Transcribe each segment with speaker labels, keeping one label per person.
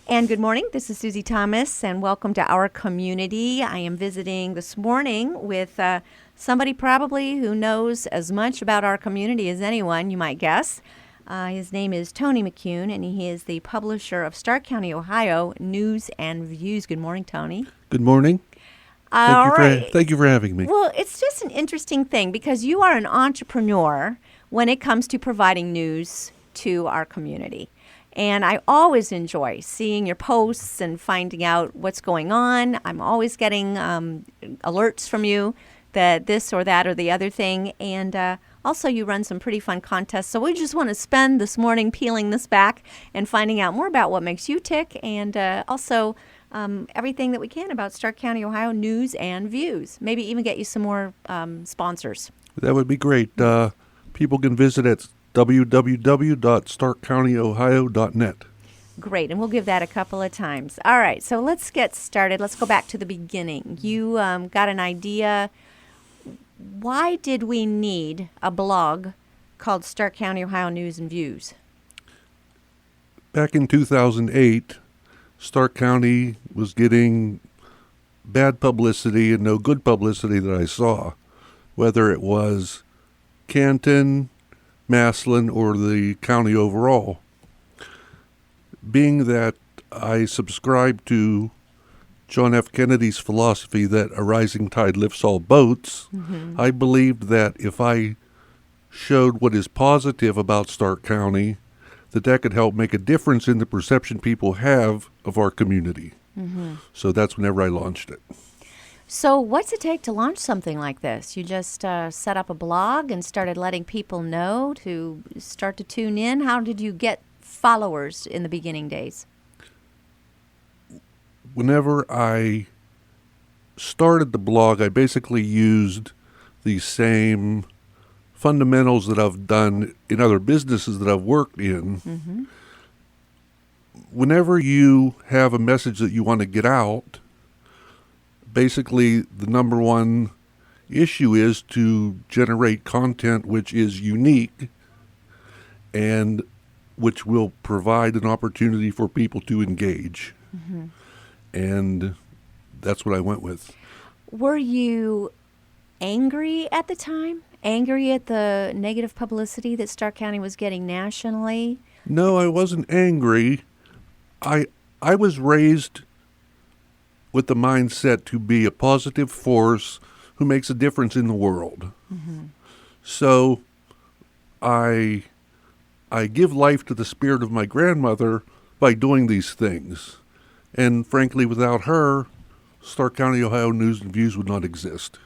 Speaker 1: And good morning. This is Susie Thomas, and welcome to our community. I am visiting this morning with somebody probably who knows as much about our community as anyone, you might guess. His name is Tony McCune, and he is the publisher of Stark County, Ohio, News and Views. Good morning, Tony.
Speaker 2: Good morning. Thank you for having me.
Speaker 1: Well, it's just an interesting thing because you are an entrepreneur when it comes to providing news to our community. And I always enjoy seeing your posts and finding out what's going on. I'm always getting alerts from you that this or that or the other thing. And also you run some pretty fun contests. So we just want to spend this morning peeling this back and finding out more about what makes you tick and also everything that we can about Stark County, Ohio news and views. Maybe even get you some more sponsors.
Speaker 2: That would be great. People can visit at www.starkcountyohio.net.
Speaker 1: Great, and we'll give that a couple of times. All right, so let's get started. Let's go back to the beginning. You got an idea. Why did we need a blog called Stark County, Ohio News and Views?
Speaker 2: Back in 2008, Stark County was getting bad publicity and no good publicity that I saw, whether it was Canton, Maslin, or the county overall. Being that I subscribe to John F. Kennedy's philosophy that a rising tide lifts all boats, I believed that if I showed what is positive about Stark County, that could help make a difference in the perception people have of our community. So that's whenever I launched it.
Speaker 1: So what's it take to launch something like this? You just set up a blog and started letting people know to start to tune in? How did you get followers in the beginning days?
Speaker 2: Whenever I started the blog, I basically used the same fundamentals that I've done in other businesses that I've worked in. Whenever you have a message that you want to get out, basically the number one issue is to generate content which is unique and which will provide an opportunity for people to engage. And that's what I went with.
Speaker 1: Were you angry at the time? Angry at the negative publicity that Stark County was getting nationally?
Speaker 2: No, I wasn't angry. I was raised with the mindset to be a positive force who makes a difference in the world. So I give life to the spirit of my grandmother by doing these things. And frankly, without her, Stark County, Ohio News and Views would not exist.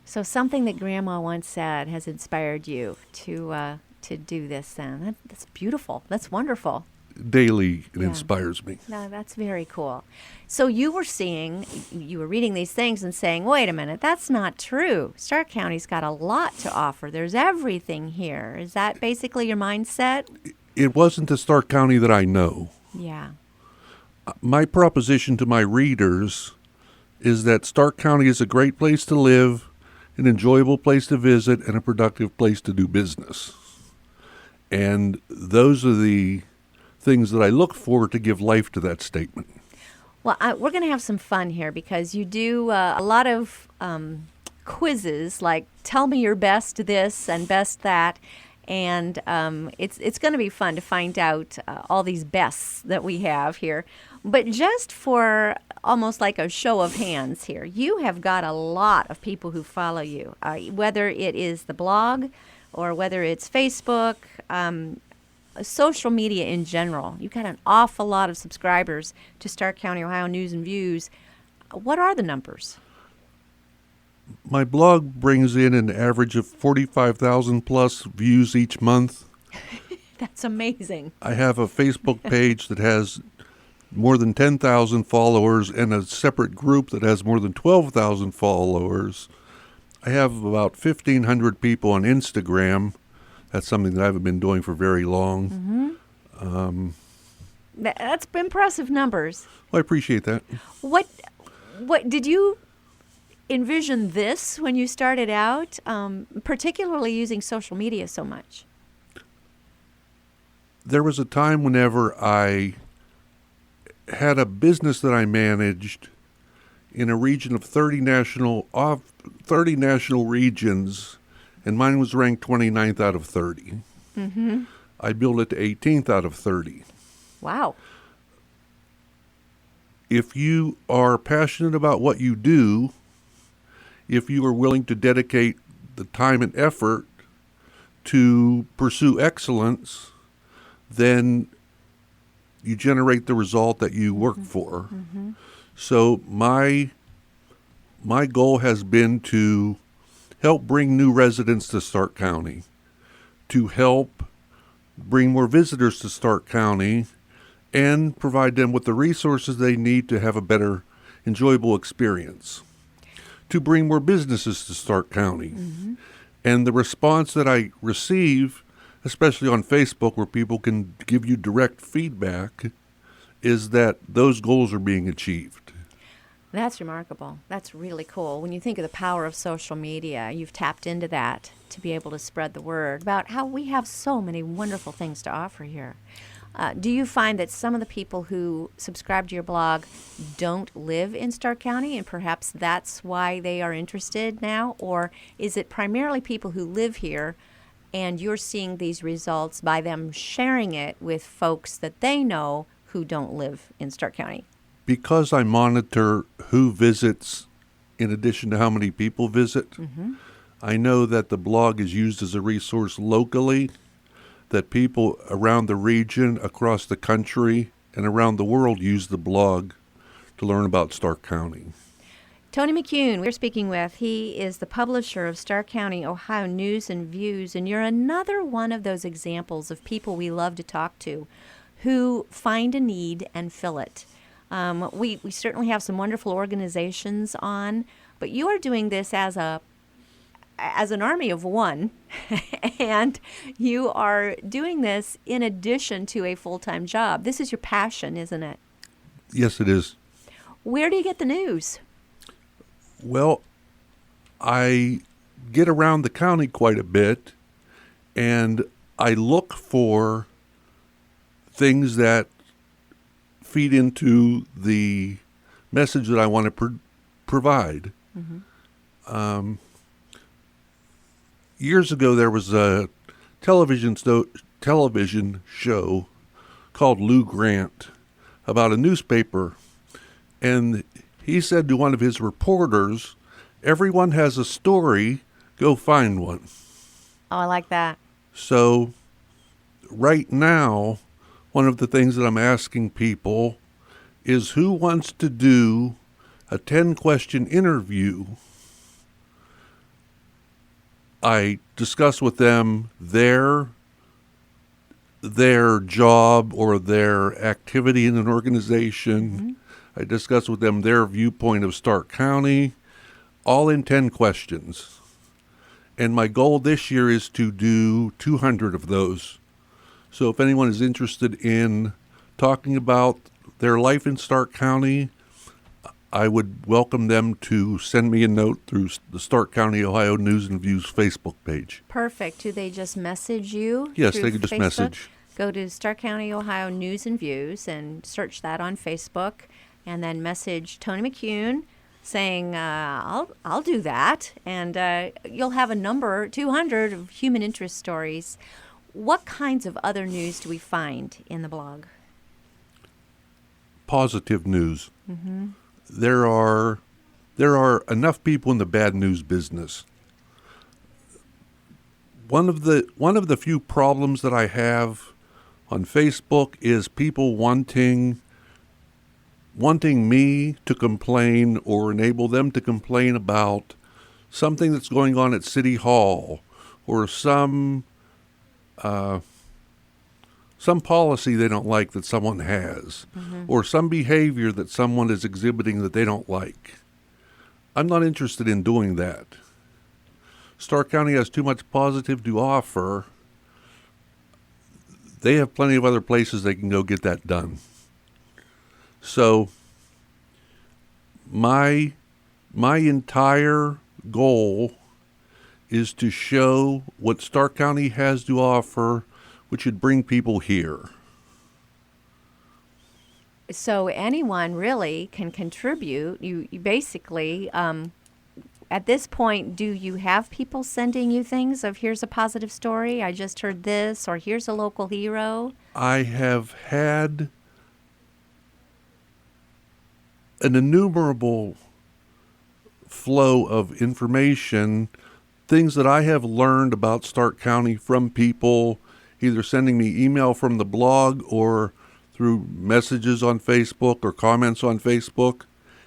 Speaker 1: So something that Grandma once said has inspired you to do this then. That's beautiful. That's wonderful.
Speaker 2: Daily, it inspires me.
Speaker 1: No, that's very cool. So you were reading these things and saying, wait a minute, that's not true. Stark County's got a lot to offer. There's everything here. Is that basically your mindset?
Speaker 2: It wasn't the Stark County that I know.
Speaker 1: Yeah.
Speaker 2: My proposition to my readers is that Stark County is a great place to live, an enjoyable place to visit, and a productive place to do business. And those are the things that I look for to give life to that statement.
Speaker 1: Well, we're going to have some fun here because you do a lot of quizzes like tell me your best this and best that. And it's going to be fun to find out all these bests that we have here. But just for almost like a show of hands here, you have got a lot of people who follow you, whether it is the blog or whether it's Facebook, social media in general. You've got an awful lot of subscribers to Stark County, Ohio News and Views. What are the numbers?
Speaker 2: My blog brings in an average of 45,000 plus views each month.
Speaker 1: That's amazing.
Speaker 2: I have a Facebook page that has more than 10,000 followers and a separate group that has more than 12,000 followers. I have about 1,500 people on Instagram. That's something that I haven't been doing for very long.
Speaker 1: That's impressive numbers.
Speaker 2: Well, I appreciate that.
Speaker 1: What did you envision this when you started out, particularly using social media so much?
Speaker 2: There was a time whenever I had a business that I managed in a region of 30 national regions, and mine was ranked 29th out of 30.
Speaker 1: Mm-hmm.
Speaker 2: I built it to 18th out of 30.
Speaker 1: Wow.
Speaker 2: If you are passionate about what you do, if you are willing to dedicate the time and effort to pursue excellence, then you generate the result that you work for.
Speaker 1: Mm-hmm.
Speaker 2: So my goal has been to help bring new residents to Stark County, to help bring more visitors to Stark County, and provide them with the resources they need to have a better, enjoyable experience, to bring more businesses to Stark County.
Speaker 1: Mm-hmm.
Speaker 2: And the response that I receive, especially on Facebook where people can give you direct feedback, is that those goals are being achieved.
Speaker 1: That's remarkable. That's really cool. When you think of the power of social media, you've tapped into that to be able to spread the word about how we have so many wonderful things to offer here. Do you find that some of the people who subscribe to your blog don't live in Stark County, and perhaps that's why they are interested now? Or is it primarily people who live here and you're seeing these results by them sharing it with folks that they know who don't live in Stark County?
Speaker 2: Because I monitor who visits in addition to how many people visit,
Speaker 1: Mm-hmm.
Speaker 2: I know that the blog is used as a resource locally, that people around the region, across the country, and around the world use the blog to learn about Stark County.
Speaker 1: Tony McCune, we're speaking with. He is the publisher of Stark County, Ohio News and Views, and you're another one of those examples of people we love to talk to who find a need and fill it. We certainly have some wonderful organizations on, but you are doing this as an army of one, and you are doing this in addition to a full-time job. This is your passion, isn't it?
Speaker 2: Yes, it is.
Speaker 1: Where do you get the news?
Speaker 2: Well, I get around the county quite a bit, and I look for things that feed into the message that I want to provide. Mm-hmm. Years ago, there was a television show called Lou Grant about a newspaper, and he said to one of his reporters, "Everyone has a story, go find one."
Speaker 1: Oh, I like that.
Speaker 2: So right now, one of the things that I'm asking people is who wants to do a 10-question interview. I discuss with them their job or their activity in an organization. Mm-hmm. I discuss with them their viewpoint of Stark County, all in 10 questions. And my goal this year is to do 200 of those. So if anyone is interested in talking about their life in Stark County, I would welcome them to send me a note through the Stark County, Ohio News and Views Facebook page.
Speaker 1: Perfect. Do they just message you?
Speaker 2: Yes,
Speaker 1: through
Speaker 2: they can just
Speaker 1: Facebook?
Speaker 2: message.
Speaker 1: Go to Stark County, Ohio News and Views and search that on Facebook, and then message Tony McCune saying, I'll do that. And you'll have a number, 200 of human interest stories. What kinds of other news do we find in the blog?
Speaker 2: Positive news.
Speaker 1: Mm-hmm.
Speaker 2: There are enough people in the bad news business. One of the few problems that I have on Facebook is people wanting me to complain or enable them to complain about something that's going on at City Hall or some policy they don't like that someone has, mm-hmm. or some behavior that someone is exhibiting that they don't like. I'm not interested in doing that. Stark County has too much positive to offer. They have plenty of other places they can go get that done. So my entire goal is to show what Stark County has to offer, which would bring people here.
Speaker 1: So anyone really can contribute. You basically, at this point, do you have people sending you things of here's a positive story, I just heard this, or here's a local hero?
Speaker 2: I have had an innumerable flow of information, things that I have learned about Stark County from people either sending me email from the blog or through messages on Facebook or comments on Facebook.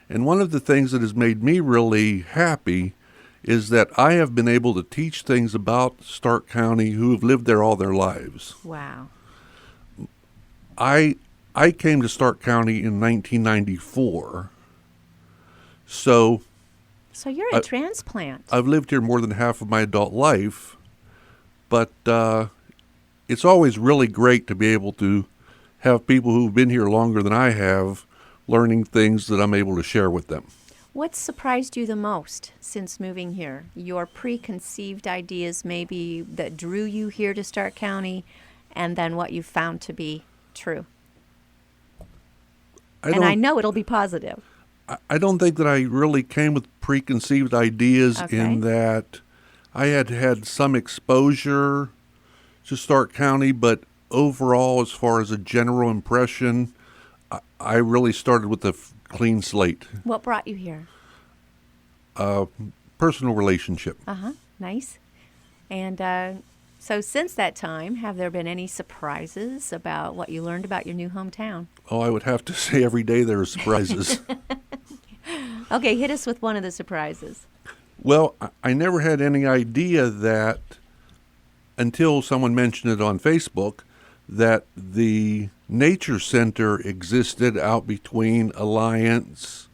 Speaker 2: And one of the things that has made me really happy is that I have been able to teach things about Stark County who have lived there all their lives.
Speaker 1: Wow.
Speaker 2: I came to Stark County in 1994. So
Speaker 1: you're a transplant.
Speaker 2: I've lived here more than half of my adult life, but it's always really great to be able to have people who've been here longer than I have learning things that I'm able to share with them.
Speaker 1: What surprised you the most since moving here? Your preconceived ideas maybe that drew you here to Stark County, and then what you found to be true? I know it'll be positive.
Speaker 2: I don't think that I really came with preconceived ideas in that I had some exposure to Stark County, but overall, as far as a general impression, I really started with a clean slate.
Speaker 1: What brought you here?
Speaker 2: Personal relationship.
Speaker 1: Nice. And so since that time, have there been any surprises about what you learned about your new hometown?
Speaker 2: Oh, I would have to say every day there are surprises.
Speaker 1: Okay, hit us with one of the surprises.
Speaker 2: Well, I never had any idea that, until someone mentioned it on Facebook, that the nature center existed out between Alliance,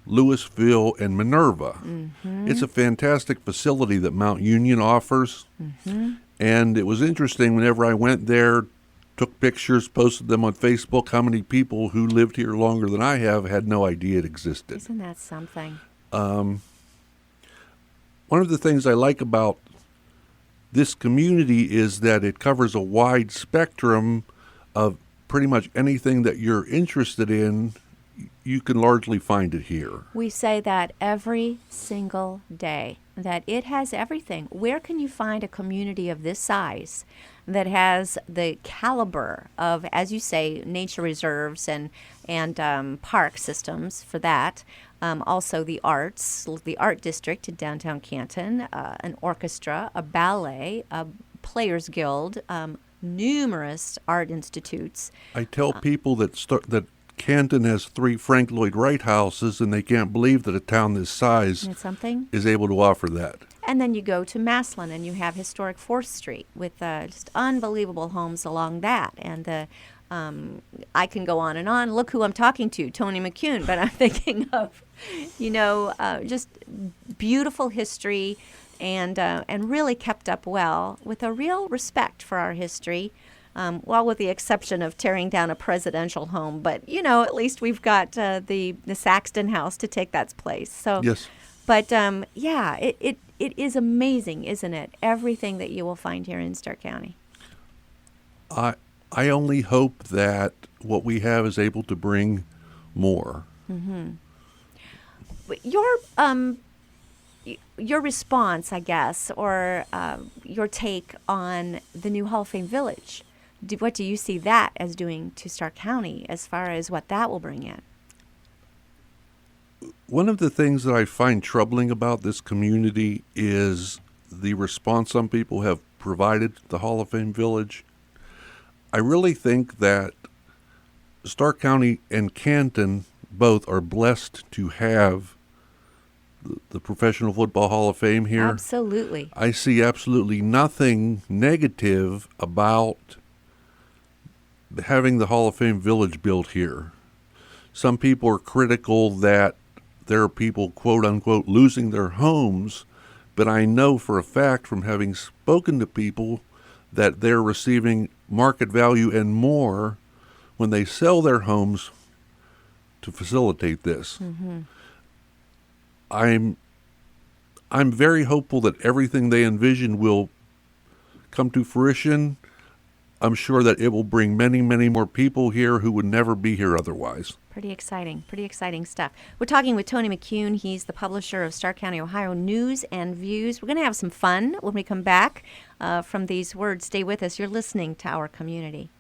Speaker 2: Louisville, and Minerva. Mm-hmm. It's a fantastic facility that Mount Union offers. Mm-hmm. And it was interesting whenever I went there, took pictures, posted them on Facebook, how many people who lived here longer than I have had no idea it existed.
Speaker 1: Isn't that something?
Speaker 2: One of the things I like about this community is that it covers a wide spectrum of pretty much anything that you're interested in. You can largely find it here.
Speaker 1: We say that every single day, that it has everything. Where can you find a community of this size that has the caliber of, as you say, nature reserves and park systems for that? Also the arts, the art district in downtown Canton, an orchestra, a ballet, a players guild, numerous art institutes.
Speaker 2: I tell people that Canton has 3 Frank Lloyd Wright houses, and they can't believe that a town this size is able to offer that.
Speaker 1: And then you go to Maslin, and you have historic 4th Street with just unbelievable homes along that. And I can go on and on. Look who I'm talking to, Tony McCune. But I'm thinking of, just beautiful history and really kept up well with a real respect for our history. Well, with the exception of tearing down a presidential home, but at least we've got the Saxton House to take that place. So,
Speaker 2: yes.
Speaker 1: But it is amazing, isn't it? Everything that you will find here in Stark County.
Speaker 2: I only hope that what we have is able to bring more. Mm-hmm.
Speaker 1: Your response, I guess, or your take on the new Hall of Fame Village. What do you see that as doing to Stark County as far as what that will bring in?
Speaker 2: One of the things that I find troubling about this community is the response some people have provided to the Hall of Fame Village. I really think that Stark County and Canton both are blessed to have the Professional Football Hall of Fame here.
Speaker 1: Absolutely.
Speaker 2: I see absolutely nothing negative about having the Hall of Fame Village built here. Some people are critical that there are people, quote unquote, losing their homes, but I know for a fact from having spoken to people that they're receiving market value and more when they sell their homes to facilitate this. Mm-hmm. I'm very hopeful that everything they envision will come to fruition. I'm sure that it will bring many, many more people here who would never be here otherwise.
Speaker 1: Pretty exciting stuff. We're talking with Tony McCune. He's the publisher of Starr County, Ohio News and Views. We're going to have some fun when we come back from these words. Stay with us. You're listening to Our Community.